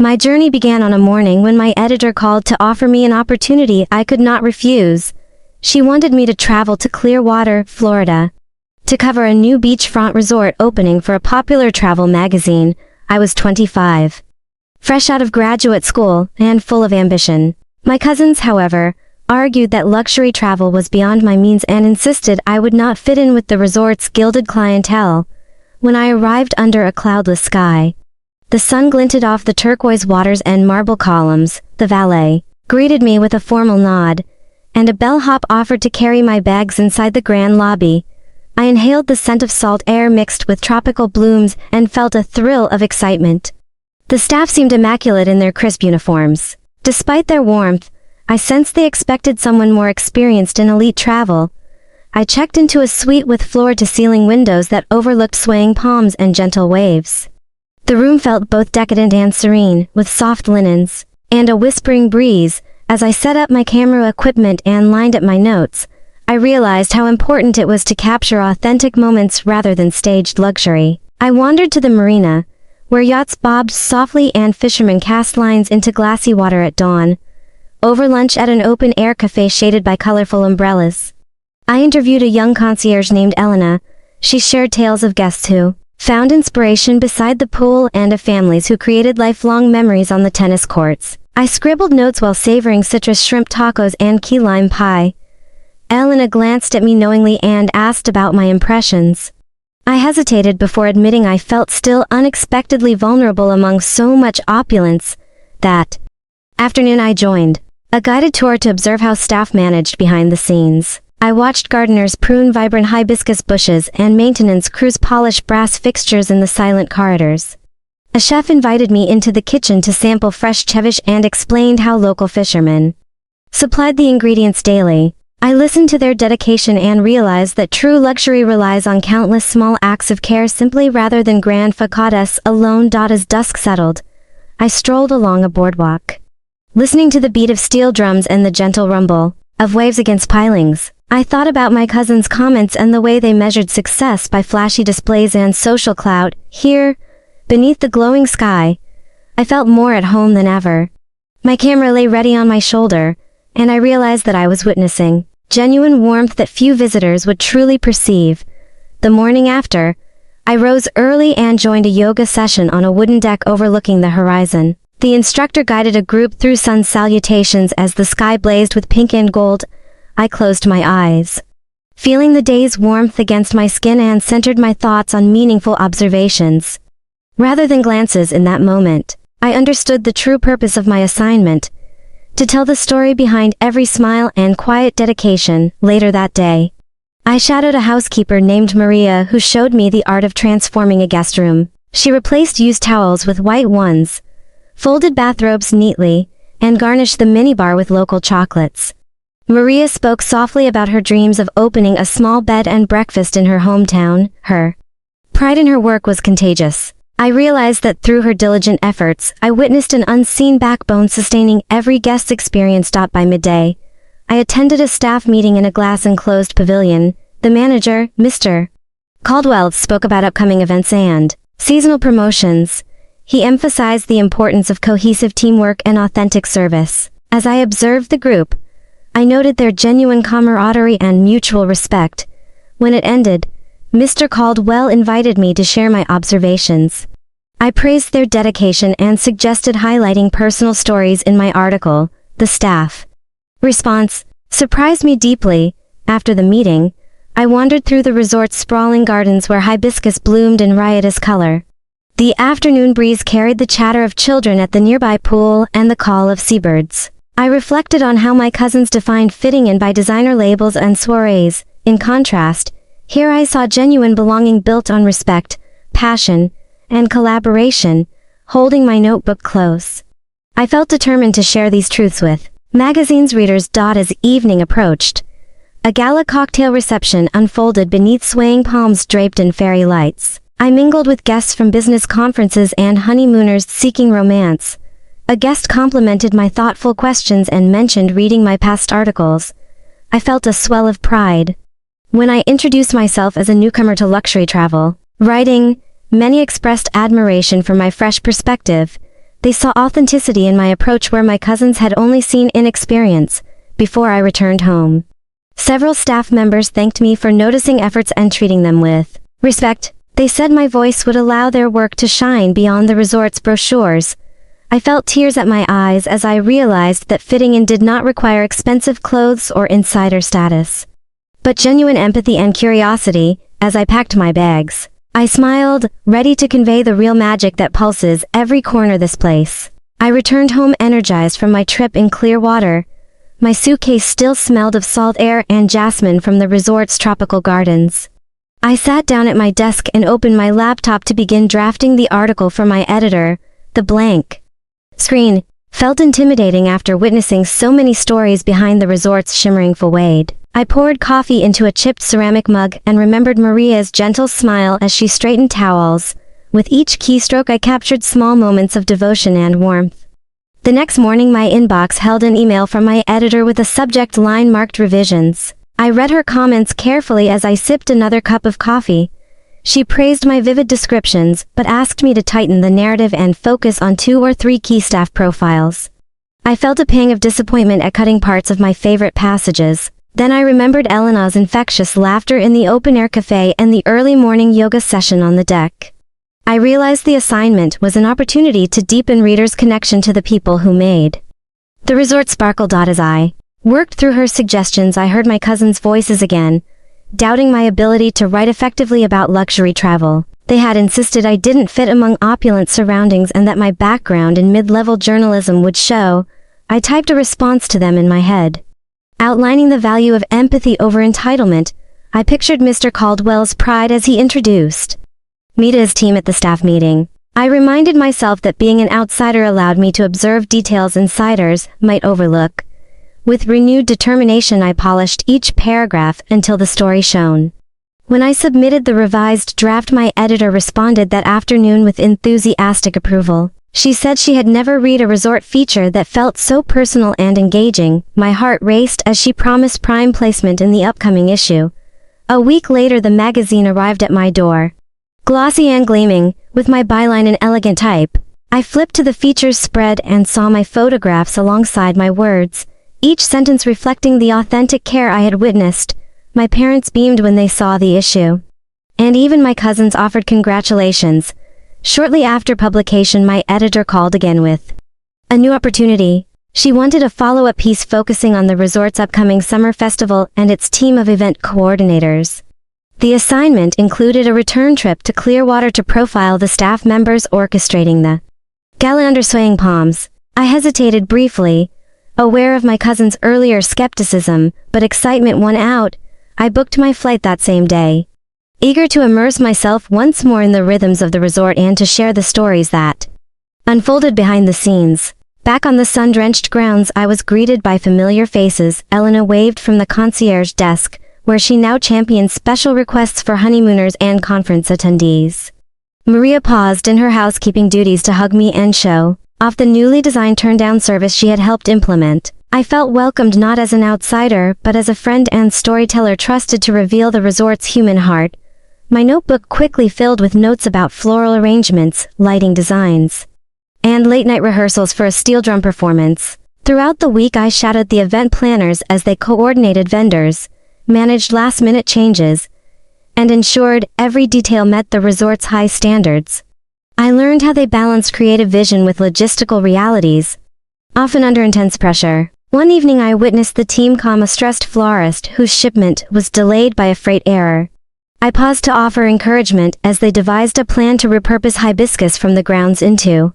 My journey began on a morning when my editor called to offer me an opportunity I could not refuse. She wanted me to travel to Clearwater, Florida, to cover a new beachfront resort opening for a popular travel magazine. I was 25, fresh out of graduate school, and full of ambition. My cousins, however, argued that luxury travel was beyond my means and insisted I would not fit in with the resort's gilded clientele. When I arrived under a cloudless sky, the sun glinted off the turquoise waters and marble columns. The valet greeted me with a formal nod, and a bellhop offered to carry my bags inside the grand lobby. I inhaled the scent of salt air mixed with tropical blooms and felt a thrill of excitement. The staff seemed immaculate in their crisp uniforms. Despite their warmth, I sensed they expected someone more experienced in elite travel. I checked into a suite with floor-to-ceiling windows that overlooked swaying palms and gentle waves. The room felt both decadent and serene, with soft linens and a whispering breeze. As I set up my camera equipment and lined up my notes, I realized how important it was to capture authentic moments rather than staged luxury. I wandered to the marina, where yachts bobbed softly and fishermen cast lines into glassy water at dawn. Over lunch at an open-air cafe shaded by colorful umbrellas, I interviewed a young concierge named Elena. She shared tales of guests who found inspiration beside the pool and of families who created lifelong memories on the tennis courts. I scribbled notes while savoring citrus shrimp tacos and key lime pie. Elena glanced at me knowingly and asked about my impressions. I hesitated before admitting I felt still unexpectedly vulnerable among so much opulence. That afternoon I joined a guided tour to observe how staff managed behind the scenes. I watched gardeners prune vibrant hibiscus bushes and maintenance crews polish brass fixtures in the silent corridors. A chef invited me into the kitchen to sample fresh ceviche and explained how local fishermen supplied the ingredients daily. I listened to their dedication and realized that true luxury relies on countless small acts of care simply rather than grand facadas alone. As dusk settled, I strolled along a boardwalk, listening to the beat of steel drums and the gentle rumble of waves against pilings. I thought about my cousins' comments and the way they measured success by flashy displays and social clout. Here, beneath the glowing sky, I felt more at home than ever. My camera lay ready on my shoulder, and I realized that I was witnessing genuine warmth that few visitors would truly perceive. The morning after, I rose early and joined a yoga session on a wooden deck overlooking the horizon. The instructor guided a group through sun salutations as the sky blazed with pink and gold. I closed my eyes, feeling the day's warmth against my skin, and centered my thoughts on meaningful observations rather than glances. In that moment, I understood the true purpose of my assignment: to tell the story behind every smile and quiet dedication. Later that day, I shadowed a housekeeper named Maria who showed me the art of transforming a guest room. She replaced used towels with white ones, folded bathrobes neatly, and garnished the minibar with local chocolates. Maria spoke softly about her dreams of opening a small bed and breakfast in her hometown. Her pride in her work was contagious. I realized that through her diligent efforts, I witnessed an unseen backbone sustaining every guest's experience. By midday, I attended a staff meeting in a glass-enclosed pavilion. The manager, Mr. Caldwell, spoke about upcoming events and seasonal promotions. He emphasized the importance of cohesive teamwork and authentic service. As I observed the group, I noted their genuine camaraderie and mutual respect. When it ended, Mr. Caldwell invited me to share my observations. I praised their dedication and suggested highlighting personal stories in my article. The staff response surprised me deeply. After the meeting, I wandered through the resort's sprawling gardens where hibiscus bloomed in riotous color. The afternoon breeze carried the chatter of children at the nearby pool and the call of seabirds. I reflected on how my cousins defined fitting in by designer labels and soirees. In contrast, here I saw genuine belonging built on respect, passion, and collaboration. Holding my notebook close, I felt determined to share these truths with magazine's readers. As evening approached, a gala cocktail reception unfolded beneath swaying palms draped in fairy lights. I mingled with guests from business conferences and honeymooners seeking romance. A guest complimented my thoughtful questions and mentioned reading my past articles. I felt a swell of pride. When I introduced myself as a newcomer to luxury travel writing, many expressed admiration for my fresh perspective. They saw authenticity in my approach where my cousins had only seen inexperience before I returned home. Several staff members thanked me for noticing efforts and treating them with respect. They said my voice would allow their work to shine beyond the resort's brochures. I felt tears at my eyes as I realized that fitting in did not require expensive clothes or insider status, but genuine empathy and curiosity. As I packed my bags, I smiled, ready to convey the real magic that pulses every corner of this place. I returned home energized from my trip in clear water. My suitcase still smelled of salt air and jasmine from the resort's tropical gardens. I sat down at my desk and opened my laptop to begin drafting the article for my editor. The blank screen felt intimidating after witnessing so many stories behind the resort's shimmering facade. I poured coffee into a chipped ceramic mug and remembered Maria's gentle smile as she straightened towels. With each keystroke I captured small moments of devotion and warmth. The next morning my inbox held an email from my editor with a subject line marked revisions. I read her comments carefully as I sipped another cup of coffee. She praised my vivid descriptions, but asked me to tighten the narrative and focus on 2 or 3 key staff profiles. I felt a pang of disappointment at cutting parts of my favorite passages. Then I remembered Elena's infectious laughter in the open-air cafe and the early morning yoga session on the deck. I realized the assignment was an opportunity to deepen readers' connection to the people who made the resort sparkle. As I worked through her suggestions, I heard my cousins' voices again, doubting my ability to write effectively about luxury travel. They had insisted I didn't fit among opulent surroundings and that my background in mid-level journalism would show. I typed a response to them in my head, outlining the value of empathy over entitlement. I pictured Mr. Caldwell's pride as he introduced me to his team at the staff meeting. I reminded myself that being an outsider allowed me to observe details insiders might overlook. With renewed determination I polished each paragraph until the story shone. When I submitted the revised draft, my editor responded that afternoon with enthusiastic approval. She said she had never read a resort feature that felt so personal and engaging. My heart raced as she promised prime placement in the upcoming issue. A week later the magazine arrived at my door. Glossy and gleaming, with my byline in elegant type. I flipped to the features spread and saw my photographs alongside my words, each sentence reflecting the authentic care I had witnessed. My parents beamed when they saw the issue, and even my cousins offered congratulations. Shortly after publication my editor called again with a new opportunity. She wanted a follow-up piece focusing on the resort's upcoming summer festival and its team of event coordinators. The assignment included a return trip to Clearwater to profile the staff members orchestrating the gala under swaying palms. I hesitated briefly, aware of my cousin's earlier skepticism, but excitement won out. I booked my flight that same day, eager to immerse myself once more in the rhythms of the resort and to share the stories that unfolded behind the scenes. Back on the sun-drenched grounds I was greeted by familiar faces. Elena waved from the concierge desk, where she now championed special requests for honeymooners and conference attendees. Maria paused in her housekeeping duties to hug me and show off the newly designed turn-down service she had helped implement. I felt welcomed not as an outsider, but as a friend and storyteller trusted to reveal the resort's human heart. My notebook quickly filled with notes about floral arrangements, lighting designs, and late-night rehearsals for a steel drum performance. Throughout the week I shadowed the event planners as they coordinated vendors, managed last-minute changes, and ensured every detail met the resort's high standards. I learned how they balanced creative vision with logistical realities, often under intense pressure. One evening I witnessed the team calm a stressed florist whose shipment was delayed by a freight error. I paused to offer encouragement as they devised a plan to repurpose hibiscus from the grounds into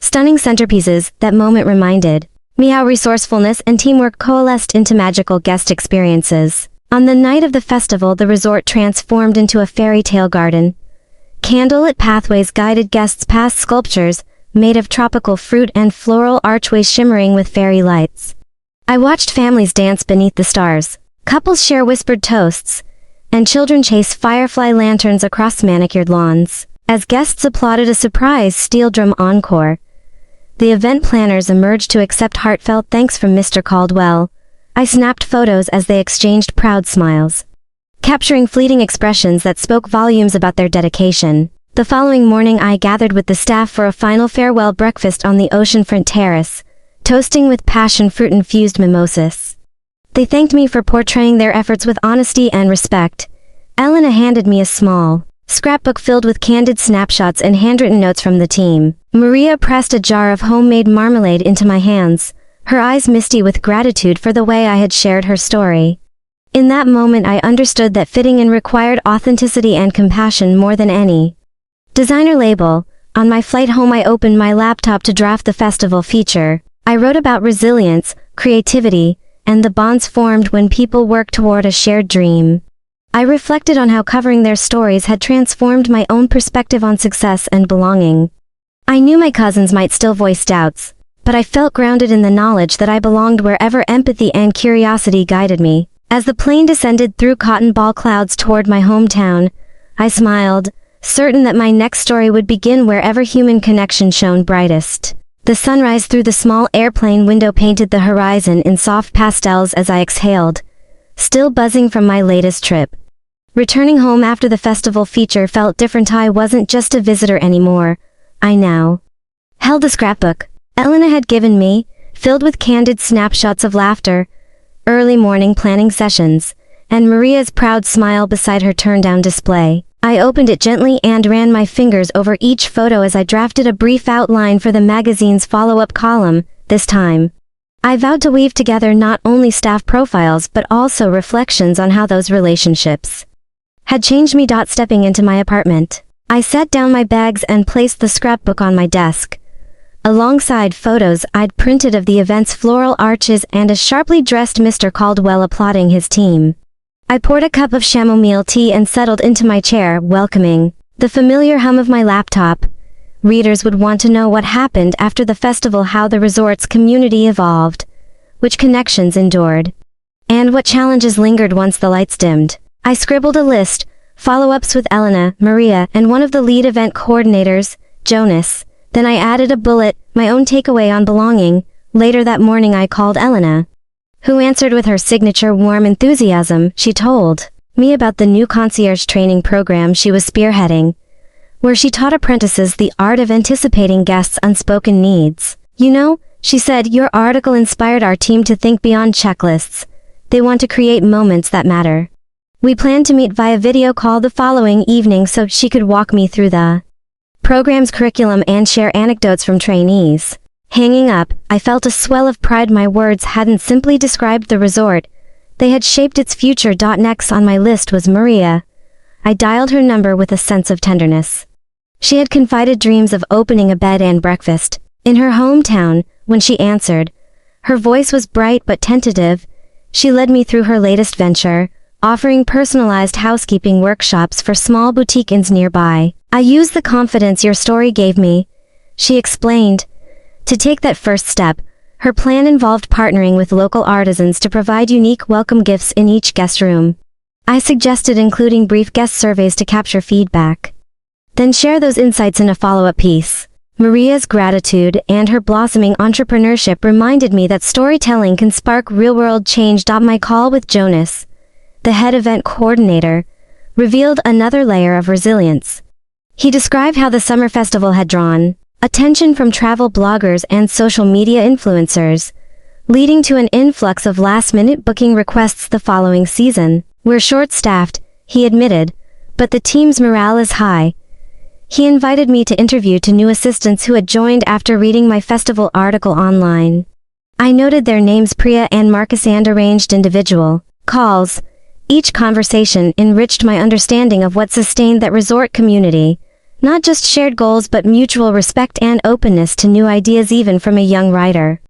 stunning centerpieces. That moment reminded me how resourcefulness and teamwork coalesced into magical guest experiences. On the night of the festival the resort transformed into a fairy tale garden. Candlelit pathways guided guests past sculptures made of tropical fruit and floral archways shimmering with fairy lights. I watched families dance beneath the stars, couples share whispered toasts, and children chase firefly lanterns across manicured lawns. As guests applauded a surprise steel drum encore, the event planners emerged to accept heartfelt thanks from Mr. Caldwell. I snapped photos as they exchanged proud smiles, capturing fleeting expressions that spoke volumes about their dedication. The following morning I gathered with the staff for a final farewell breakfast on the oceanfront terrace, toasting with passion fruit-infused mimosas. They thanked me for portraying their efforts with honesty and respect. Elena handed me a small scrapbook filled with candid snapshots and handwritten notes from the team. Maria pressed a jar of homemade marmalade into my hands, her eyes misty with gratitude for the way I had shared her story. In that moment I understood that fitting in required authenticity and compassion more than any designer label. On my flight home I opened my laptop to draft the festival feature. I wrote about resilience, creativity, and the bonds formed when people work toward a shared dream. I reflected on how covering their stories had transformed my own perspective on success and belonging. I knew my cousins might still voice doubts, but I felt grounded in the knowledge that I belonged wherever empathy and curiosity guided me. As the plane descended through cotton ball clouds toward my hometown, I smiled, certain that my next story would begin wherever human connection shone brightest. The sunrise through the small airplane window painted the horizon in soft pastels as I exhaled, still buzzing from my latest trip. Returning home after the festival feature felt different. I wasn't just a visitor anymore. I now held the scrapbook Elena had given me, filled with candid snapshots of laughter, early morning planning sessions, and Maria's proud smile beside her turn-down display. I opened it gently and ran my fingers over each photo as I drafted a brief outline for the magazine's follow-up column. This time, I vowed to weave together not only staff profiles but also reflections on how those relationships had changed me. Stepping into my apartment, I set down my bags and placed the scrapbook on my desk, alongside photos I'd printed of the event's floral arches and a sharply dressed Mr. Caldwell applauding his team. I poured a cup of chamomile tea and settled into my chair, welcoming the familiar hum of my laptop. Readers would want to know what happened after the festival, how the resort's community evolved, which connections endured, and what challenges lingered once the lights dimmed. I scribbled a list, follow-ups with Elena, Maria, and one of the lead event coordinators, Jonas. Then I added a bullet, my own takeaway on belonging. Later that morning I called Elena, who answered with her signature warm enthusiasm. She told me about the new concierge training program she was spearheading, where she taught apprentices the art of anticipating guests' unspoken needs. You know, she said, your article inspired our team to think beyond checklists. They want to create moments that matter. We planned to meet via video call the following evening so she could walk me through the program's curriculum and share anecdotes from trainees. Hanging up, I felt a swell of pride. My words hadn't simply described the resort, they had shaped its future. Next on my list was Maria. I dialed her number with a sense of tenderness. She had confided dreams of opening a bed and breakfast in her hometown. When she answered, her voice was bright but tentative. She led me through her latest venture, offering personalized housekeeping workshops for small boutique inns nearby. I used the confidence your story gave me, she explained, to take that first step. Her plan involved partnering with local artisans to provide unique welcome gifts in each guest room. I suggested including brief guest surveys to capture feedback, then share those insights in a follow-up piece. Maria's gratitude and her blossoming entrepreneurship reminded me that storytelling can spark real-world change. My call with Jonas, the head event coordinator, revealed another layer of resilience. He described how the summer festival had drawn attention from travel bloggers and social media influencers, leading to an influx of last-minute booking requests the following season. We're short-staffed, he admitted, but the team's morale is high. He invited me to interview two new assistants who had joined after reading my festival article online. I noted their names, Priya and Marcus, and arranged individual calls. Each conversation enriched my understanding of what sustained that resort community, not just shared goals but mutual respect and openness to new ideas, even from a young writer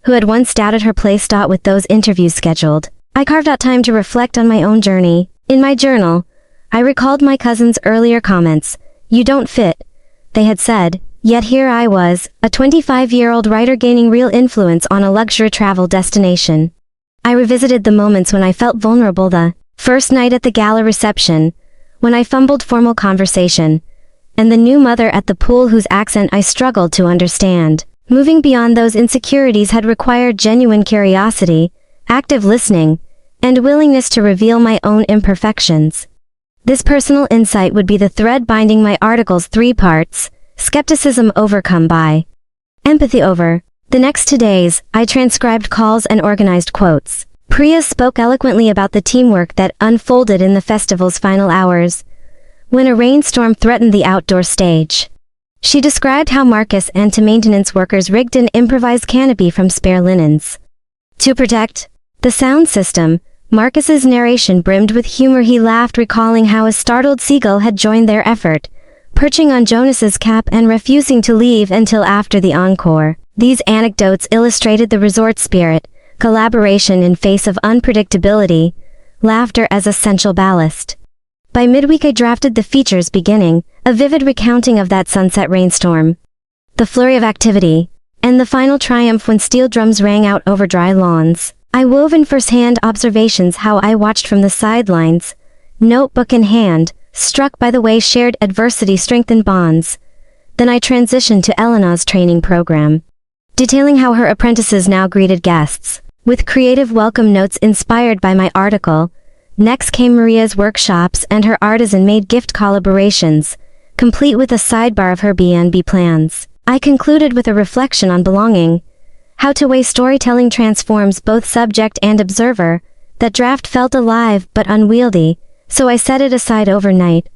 who had once doubted her place. With those interviews scheduled, I carved out time to reflect on my own journey. In my journal, I recalled my cousin's earlier comments. You don't fit, they had said, yet here I was, a 25-year-old writer gaining real influence on a luxury travel destination. I revisited the moments when I felt vulnerable, the first night at the gala reception, when I fumbled formal conversation, and the new mother at the pool whose accent I struggled to understand. Moving beyond those insecurities had required genuine curiosity, active listening, and willingness to reveal my own imperfections. This personal insight would be the thread binding my article's 3 parts: skepticism overcome by empathy over. The next 2 days, I transcribed calls and organized quotes. Priya spoke eloquently about the teamwork that unfolded in the festival's final hours, when a rainstorm threatened the outdoor stage. She described how Marcus and two maintenance workers rigged an improvised canopy from spare linens to protect the sound system. Marcus's narration brimmed with humor. He laughed, recalling how a startled seagull had joined their effort, perching on Jonas's cap and refusing to leave until after the encore. These anecdotes illustrated the resort spirit, collaboration in face of unpredictability, laughter as essential ballast. By midweek I drafted the features, beginning a vivid recounting of that sunset rainstorm, the flurry of activity, and the final triumph when steel drums rang out over dry lawns. I wove in first-hand observations how I watched from the sidelines, notebook in hand, struck by the way shared adversity strengthened bonds. Then I transitioned to Elena's training program, detailing how her apprentices now greeted guests, with creative welcome notes inspired by my article. Next came Maria's workshops and her artisan-made gift collaborations, complete with a sidebar of her B&B plans. I concluded with a reflection on belonging, how two-way storytelling transforms both subject and observer. That draft felt alive but unwieldy, so I set it aside overnight.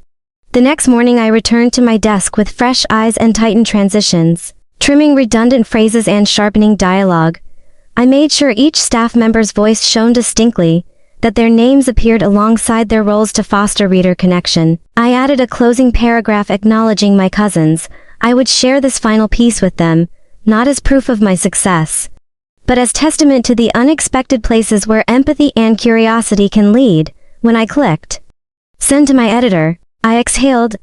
The next morning I returned to my desk with fresh eyes and tightened transitions, trimming redundant phrases and sharpening dialogue. I made sure each staff member's voice shone distinctly, that their names appeared alongside their roles to foster reader connection. I added a closing paragraph acknowledging my cousins. I would share this final piece with them, not as proof of my success, but as testament to the unexpected places where empathy and curiosity can lead. When I clicked send to my editor, I exhaled,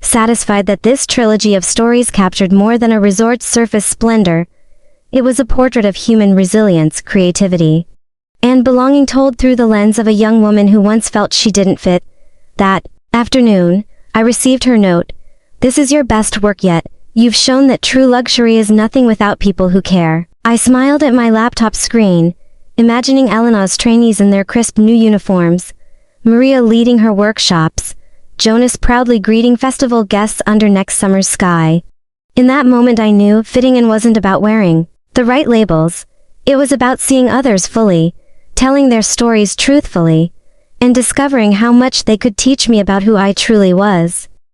satisfied that this trilogy of stories captured more than a resort's surface splendor. It was a portrait of human resilience, creativity, and belonging, told through the lens of a young woman who once felt she didn't fit. That afternoon, I received her note. "This is your best work yet. You've shown that true luxury is nothing without people who care." I smiled at my laptop screen, imagining Elena's trainees in their crisp new uniforms, Maria leading her workshops, Jonas proudly greeting festival guests under next summer's sky. In that moment I knew fitting in wasn't about wearing the right labels. It was about seeing others fully, telling their stories truthfully, and discovering how much they could teach me about who I truly was.